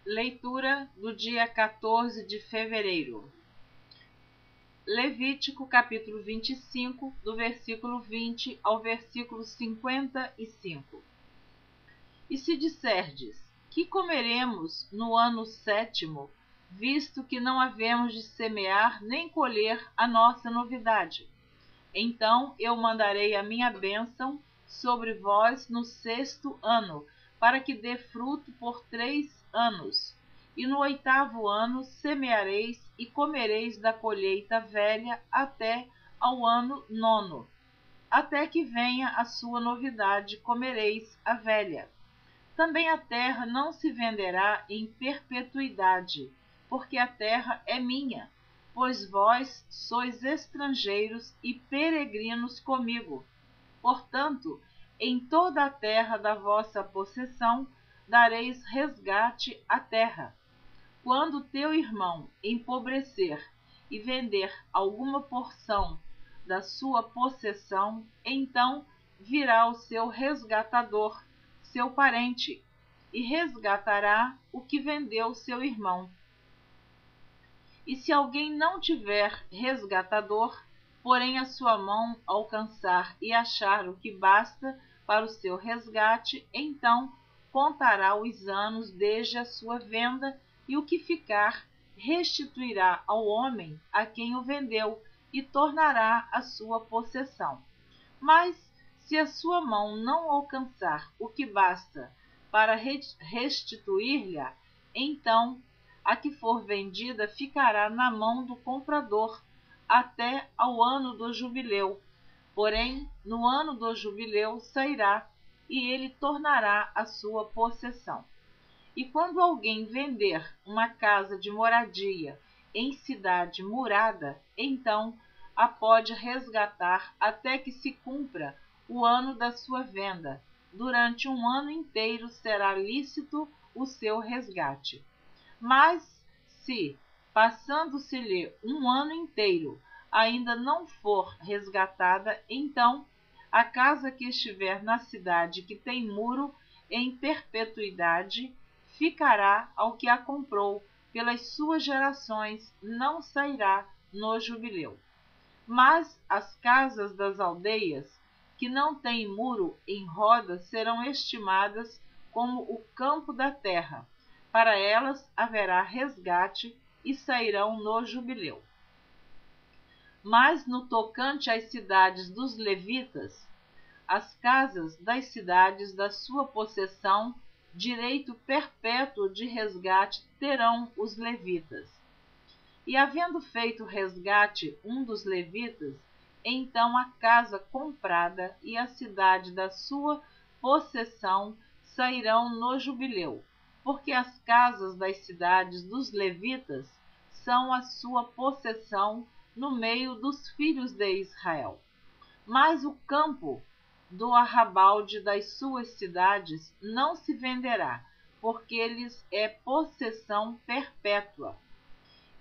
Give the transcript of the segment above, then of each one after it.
Leitura do dia 14 de fevereiro. Levítico capítulo 25, do versículo 20 ao versículo 55. E se disserdes, que comeremos no ano 7º, visto que não havemos de semear nem colher a nossa novidade? Então eu mandarei a minha bênção sobre vós no 6º ano, para que dê fruto por 3 anos. E no 8º ano semeareis e comereis da colheita velha até ao ano 9º. Até que venha a sua novidade, comereis a velha. Também a terra não se venderá em perpetuidade, porque a terra é minha, pois vós sois estrangeiros e peregrinos comigo. Portanto, em toda a terra da vossa possessão dareis resgate à terra. Quando teu irmão empobrecer e vender alguma porção da sua possessão, então virá o seu resgatador, seu parente, e resgatará o que vendeu seu irmão. E se alguém não tiver resgatador, porém a sua mão alcançar e achar o que basta para o seu resgate, então contará os anos desde a sua venda, e o que ficar restituirá ao homem a quem o vendeu, e tornará a sua possessão. Mas, se a sua mão não alcançar o que basta para restituir-lhe, então a que for vendida ficará na mão do comprador até ao ano do jubileu. Porém, no ano do jubileu sairá, e ele tornará a sua possessão. E quando alguém vender uma casa de moradia em cidade murada, então a pode resgatar até que se cumpra o ano da sua venda. Durante um ano inteiro será lícito o seu resgate. Mas, se, passando-se-lhe um ano inteiro, ainda não for resgatada, então a casa que estiver na cidade que tem muro em perpetuidade ficará ao que a comprou, pelas suas gerações não sairá no jubileu. Mas as casas das aldeias que não têm muro em roda serão estimadas como o campo da terra. Para elas haverá resgate e sairão no jubileu. Mas no tocante às cidades dos levitas, as casas das cidades da sua possessão, direito perpétuo de resgate terão os levitas. E havendo feito resgate um dos levitas, então a casa comprada e a cidade da sua possessão sairão no jubileu, porque as casas das cidades dos levitas são a sua possessão no meio dos filhos de Israel. Mas o campo do arrabalde das suas cidades não se venderá, porque lhes é possessão perpétua.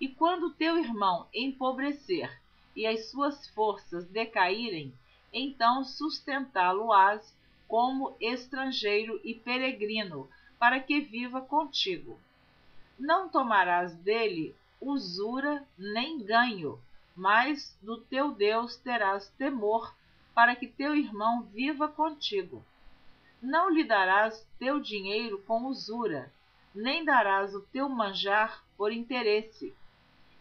E quando teu irmão empobrecer e as suas forças decaírem, então sustentá-lo-ás como estrangeiro e peregrino, para que viva contigo. Não tomarás dele usura nem ganho, mas do teu Deus terás temor, para que teu irmão viva contigo. Não lhe darás teu dinheiro com usura, nem darás o teu manjar por interesse.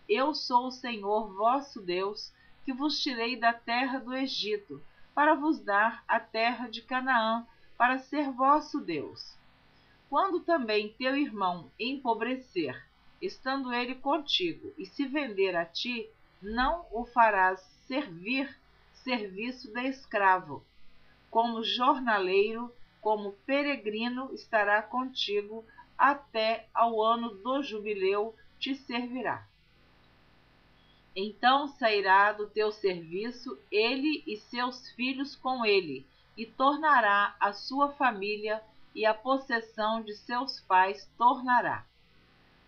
Eu sou o Senhor vosso Deus, que vos tirei da terra do Egito, para vos dar a terra de Canaã, para ser vosso Deus. Quando também teu irmão empobrecer, estando ele contigo, e se vender a ti, não o farás servir serviço de escravo. Como jornaleiro, como peregrino estará contigo, até ao ano do jubileu te servirá. Então sairá do teu serviço ele e seus filhos com ele, e tornará a sua família, e a possessão de seus pais tornará.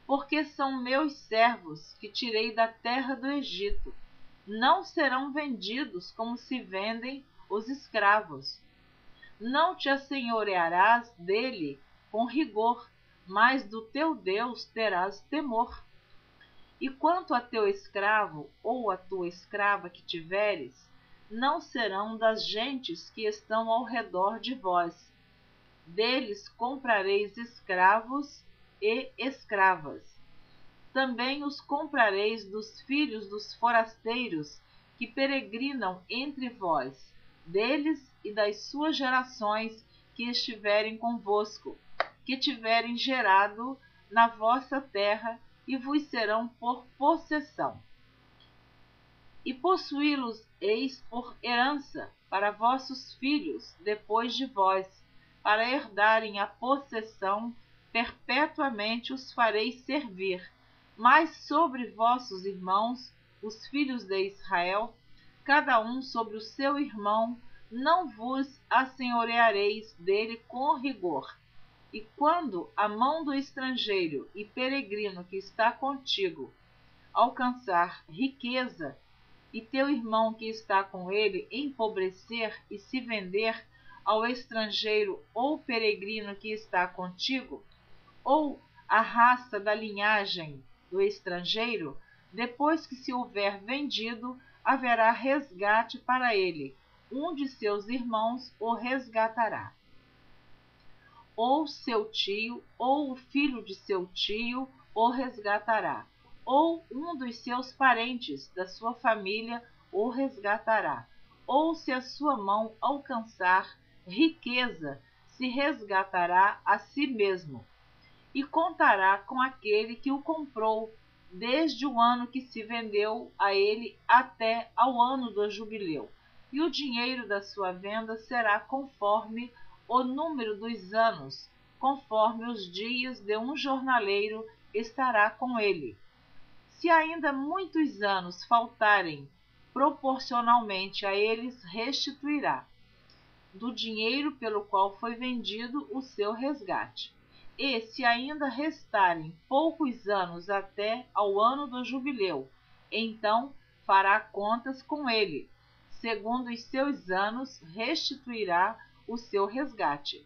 Porque são meus servos que tirei da terra do Egito. Não serão vendidos como se vendem os escravos. Não te assenhorearás dele com rigor, mas do teu Deus terás temor. E quanto a teu escravo ou a tua escrava que tiveres, não serão das gentes que estão ao redor de vós. Deles comprareis escravos e escravas. Também os comprareis dos filhos dos forasteiros que peregrinam entre vós, deles e das suas gerações que estiverem convosco, que tiverem gerado na vossa terra, e vos serão por possessão. E possuí-los eis por herança para vossos filhos depois de vós, para herdarem a possessão, perpetuamente os fareis servir. Mas sobre vossos irmãos, os filhos de Israel, cada um sobre o seu irmão, não vos assenhoreareis dele com rigor. E quando a mão do estrangeiro e peregrino que está contigo alcançar riqueza, e teu irmão que está com ele empobrecer e se vender ao estrangeiro ou peregrino que está contigo, ou a raça da linhagem do estrangeiro, depois que se houver vendido, haverá resgate para ele, um de seus irmãos o resgatará. Ou seu tio, ou o filho de seu tio o resgatará, ou um dos seus parentes da sua família o resgatará, ou se a sua mão alcançar riqueza, se resgatará a si mesmo, e contará com aquele que o comprou, desde o ano que se vendeu a ele até ao ano do jubileu, e o dinheiro da sua venda será conforme o número dos anos, conforme os dias de um jornaleiro estará com ele. Se ainda muitos anos faltarem, proporcionalmente a eles restituirá, do dinheiro pelo qual foi vendido, o seu resgate. E se ainda restarem poucos anos até ao ano do jubileu, então fará contas com ele, segundo os seus anos restituirá o seu resgate.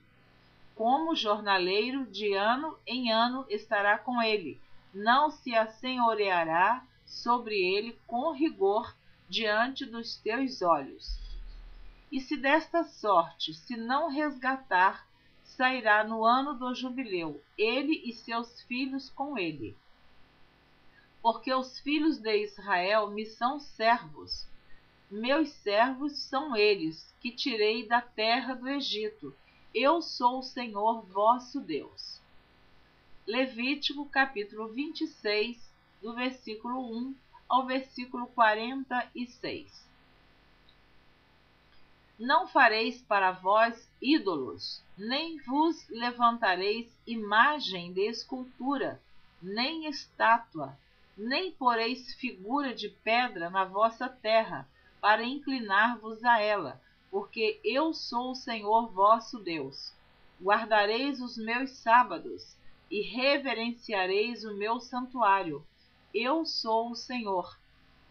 Como jornaleiro, de ano em ano estará com ele, não se assenhoreará sobre ele com rigor diante dos teus olhos. E se desta sorte se não resgatar, sairá no ano do jubileu, ele e seus filhos com ele. Porque os filhos de Israel me são servos. Meus servos são eles, que tirei da terra do Egito. Eu sou o Senhor vosso Deus. Levítico capítulo 26, do versículo 1 ao versículo 46. Não fareis para vós ídolos, nem vos levantareis imagem de escultura, nem estátua, nem poreis figura de pedra na vossa terra, para inclinar-vos a ela, porque eu sou o Senhor vosso Deus. Guardareis os meus sábados, e reverenciareis o meu santuário. Eu sou o Senhor.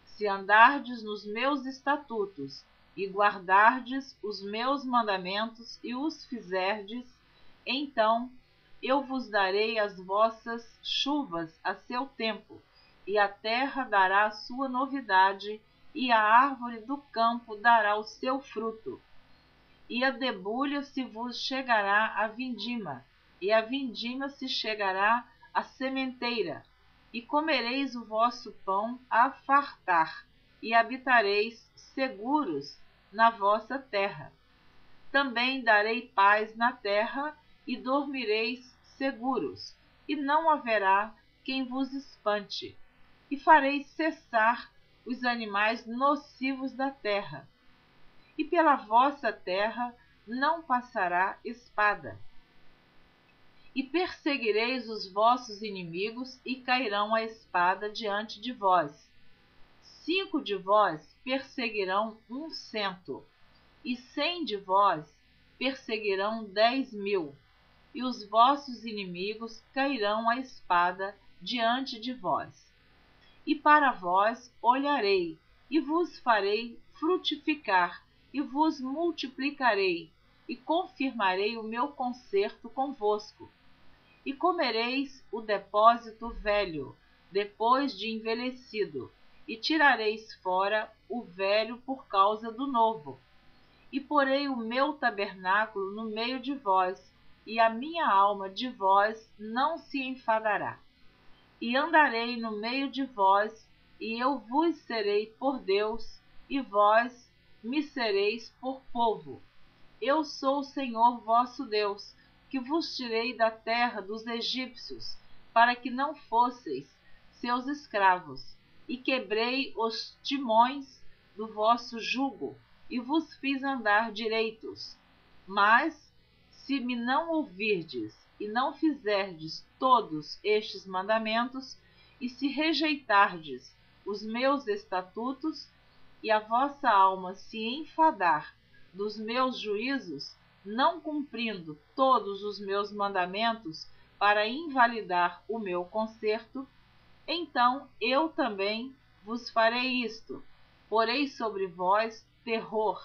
Se andardes nos meus estatutos, e guardardes os meus mandamentos e os fizerdes, então eu vos darei as vossas chuvas a seu tempo, e a terra dará a sua novidade, e a árvore do campo dará o seu fruto. E a debulha se vos chegará a vindima, e a vindima se chegará à sementeira, e comereis o vosso pão a fartar, e habitareis seguros na vossa terra. Também darei paz na terra, e dormireis seguros, e não haverá quem vos espante, e farei cessar os animais nocivos da terra, e pela vossa terra não passará espada. E perseguireis os vossos inimigos, e cairão a espada diante de vós. 5 de vós perseguirão 100, e 100 de vós perseguirão 10.000, e os vossos inimigos cairão a espada diante de vós. E para vós olharei, e vos farei frutificar, e vos multiplicarei, e confirmarei o meu concerto convosco. E comereis o depósito velho, depois de envelhecido, e tirareis fora o velho por causa do novo. E porei o meu tabernáculo no meio de vós, e a minha alma de vós não se enfadará. E andarei no meio de vós, e eu vos serei por Deus, e vós me sereis por povo. Eu sou o Senhor vosso Deus, que vos tirei da terra dos egípcios, para que não fosseis seus escravos, e quebrei os timões do vosso jugo, e vos fiz andar direitos. Mas, se me não ouvirdes, e não fizerdes todos estes mandamentos, e se rejeitardes os meus estatutos, e a vossa alma se enfadar dos meus juízos, não cumprindo todos os meus mandamentos para invalidar o meu concerto, então eu também vos farei isto: porei sobre vós terror,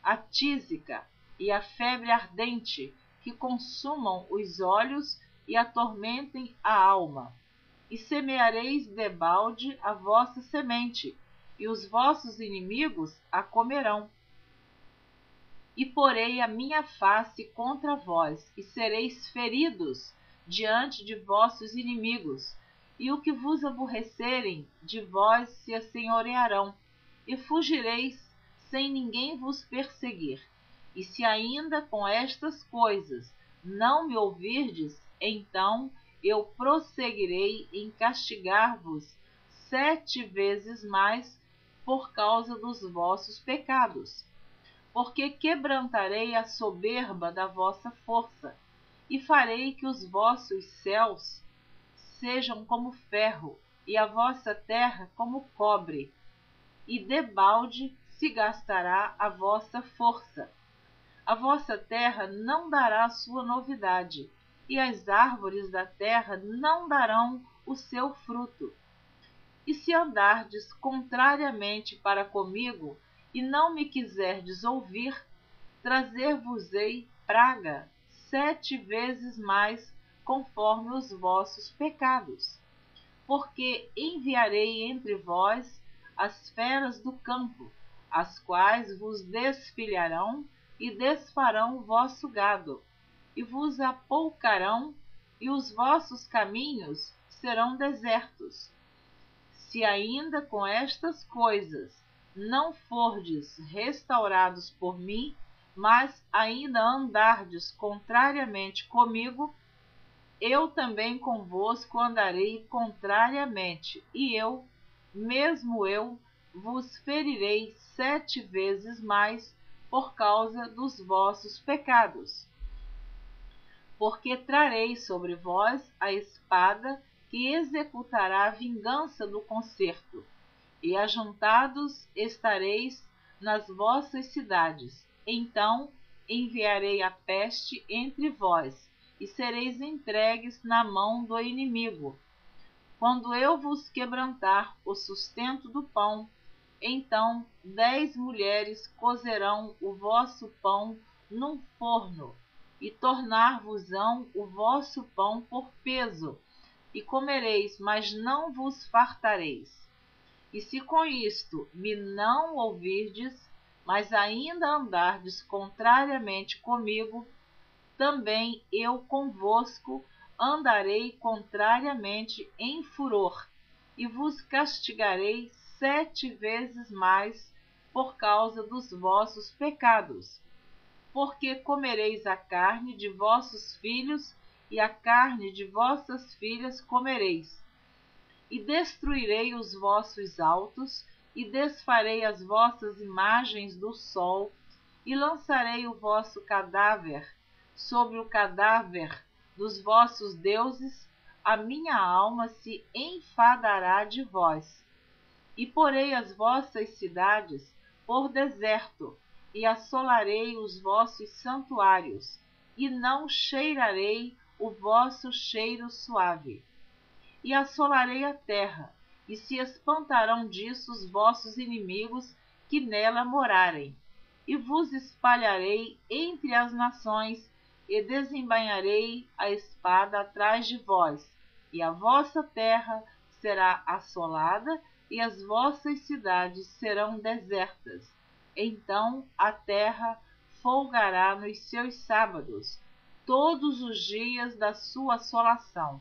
a tísica e a febre ardente, que consumam os olhos e atormentem a alma. E semeareis debalde a vossa semente, e os vossos inimigos a comerão. E porei a minha face contra vós, e sereis feridos diante de vossos inimigos, e o que vos aborrecerem de vós se assenhorearão, e fugireis sem ninguém vos perseguir. E se ainda com estas coisas não me ouvirdes, então eu prosseguirei em castigar-vos 7 vezes mais por causa dos vossos pecados. Porque quebrantarei a soberba da vossa força, e farei que os vossos céus sejam como ferro, e a vossa terra como cobre, e debalde se gastará a vossa força. A vossa terra não dará sua novidade, e as árvores da terra não darão o seu fruto. E se andardes contrariamente para comigo, e não me quiserdes ouvir, trazer-vos-ei praga 7 vezes mais, conforme os vossos pecados. Porque enviarei entre vós as feras do campo, as quais vos desfilharão e desfarão o vosso gado, e vos apoucarão, e os vossos caminhos serão desertos. Se ainda com estas coisas não fordes restaurados por mim, mas ainda andardes contrariamente comigo, eu também convosco andarei contrariamente, e eu, mesmo eu, vos ferirei 7 vezes mais por causa dos vossos pecados. Porque trarei sobre vós a espada que executará a vingança do concerto, e ajuntados estareis nas vossas cidades. Então enviarei a peste entre vós, e sereis entregues na mão do inimigo. Quando eu vos quebrantar o sustento do pão, então 10 mulheres cozerão o vosso pão num forno, e tornar-vos-ão o vosso pão por peso, e comereis, mas não vos fartareis. E se com isto me não ouvirdes, mas ainda andardes contrariamente comigo, também eu convosco andarei contrariamente em furor, e vos castigarei 7 vezes mais por causa dos vossos pecados. Porque comereis a carne de vossos filhos, e a carne de vossas filhas comereis. E destruirei os vossos altos, e desfarei as vossas imagens do sol, e lançarei o vosso cadáver sobre o cadáver dos vossos deuses. A minha alma se enfadará de vós. E porei as vossas cidades por deserto, e assolarei os vossos santuários, e não cheirarei o vosso cheiro suave. E assolarei a terra, e se espantarão disso os vossos inimigos que nela morarem. E vos espalharei entre as nações, e desembainharei a espada atrás de vós, e a vossa terra será assolada, e as vossas cidades serão desertas. Então a terra folgará nos seus sábados, todos os dias da sua assolação,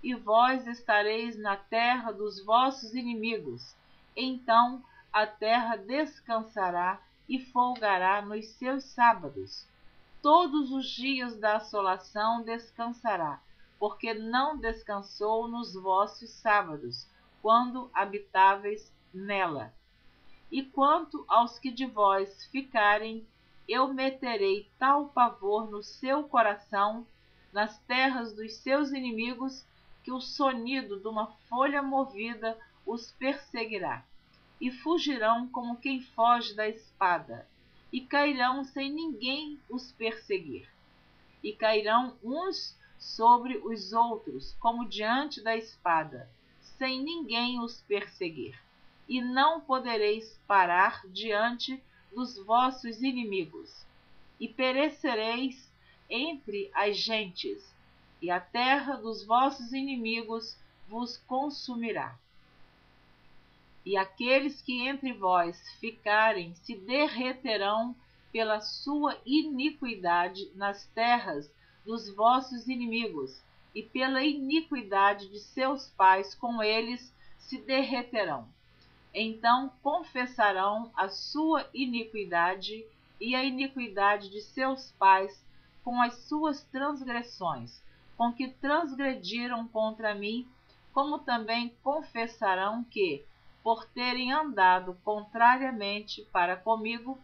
e vós estareis na terra dos vossos inimigos. Então a terra descansará e folgará nos seus sábados. Todos os dias da assolação descansará, porque não descansou nos vossos sábados, quando habitáveis nela. E quanto aos que de vós ficarem, eu meterei tal pavor no seu coração, nas terras dos seus inimigos, que o sonido de uma folha movida os perseguirá, e fugirão como quem foge da espada, e cairão sem ninguém os perseguir. E cairão uns sobre os outros, como diante da espada, sem ninguém os perseguir. E não podereis parar diante dos vossos inimigos. E perecereis entre as gentes, e a terra dos vossos inimigos vos consumirá. E aqueles que entre vós ficarem se derreterão pela sua iniquidade nas terras dos vossos inimigos, e pela iniquidade de seus pais com eles se derreterão. Então confessarão a sua iniquidade e a iniquidade de seus pais com as suas transgressões, com que transgrediram contra mim, como também confessarão que, por terem andado contrariamente para comigo,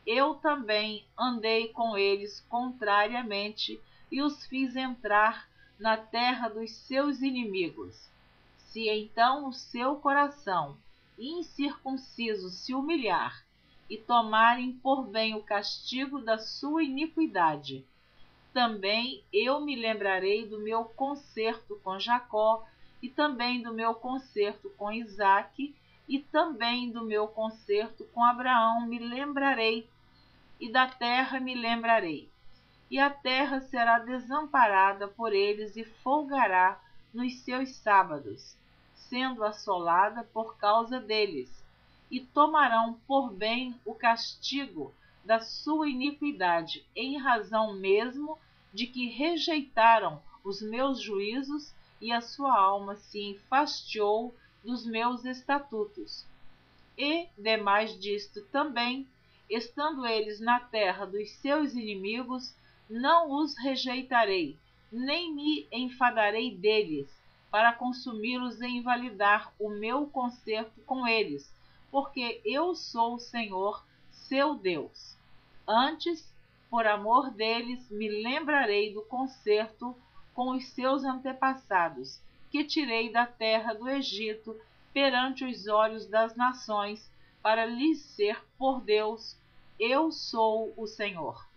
eu também andei com eles contrariamente e os fiz entrar na terra dos seus inimigos. Se então o seu coração incircunciso se humilhar e tomarem por bem o castigo da sua iniquidade, também eu me lembrarei do meu concerto com Jacó, e também do meu concerto com Isaque, e também do meu concerto com Abraão me lembrarei, e da terra me lembrarei. E a terra será desamparada por eles e folgará nos seus sábados, sendo assolada por causa deles, e tomarão por bem o castigo da sua iniquidade, em razão mesmo de que rejeitaram os meus juízos, e a sua alma se enfastiou dos meus estatutos. E, demais disto também, estando eles na terra dos seus inimigos, não os rejeitarei, nem me enfadarei deles, para consumi-los e invalidar o meu concerto com eles, porque eu sou o Senhor, seu Deus. Antes, por amor deles, me lembrarei do concerto com os seus antepassados, que tirei da terra do Egito perante os olhos das nações, para lhes ser por Deus. Eu sou o Senhor.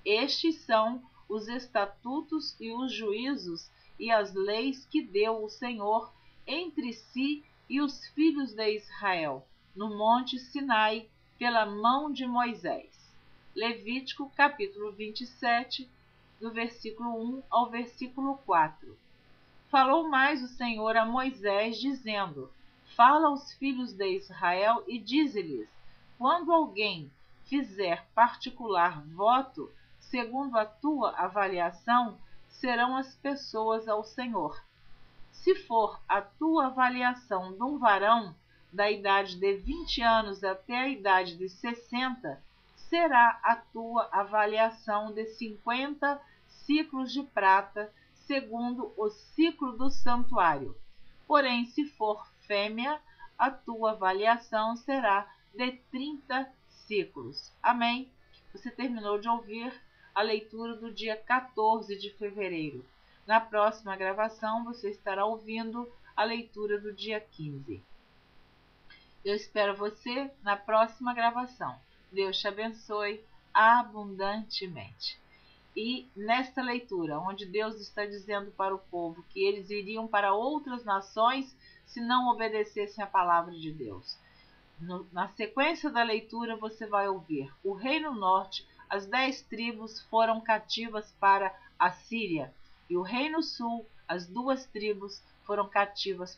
Estes são os estatutos e os juízos e as leis que deu o Senhor entre si e os filhos de Israel, no monte Sinai, pela mão de Moisés. Levítico capítulo 27, do versículo 1 ao versículo 4. Falou mais o Senhor a Moisés, dizendo: Fala aos filhos de Israel e dize-lhes: quando alguém fizer particular voto, segundo a tua avaliação, serão as pessoas ao Senhor. Se for a tua avaliação de um varão da idade de 20 anos até a idade de 60, será a tua avaliação de 50 ciclos de prata, segundo o ciclo do santuário. Porém, se for fêmea, a tua avaliação será de 30 ciclos. Amém? Você terminou de ouvir a leitura do dia 14 de fevereiro. Na próxima gravação, você estará ouvindo a leitura do dia 15. Eu espero você na próxima gravação. Deus te abençoe abundantemente. E nesta leitura, onde Deus está dizendo para o povo que eles iriam para outras nações se não obedecessem a palavra de Deus. Na sequência da leitura, você vai ouvir: o reino norte as 10 tribos foram cativas para a Síria, e o reino sul, as 2 tribos, foram cativas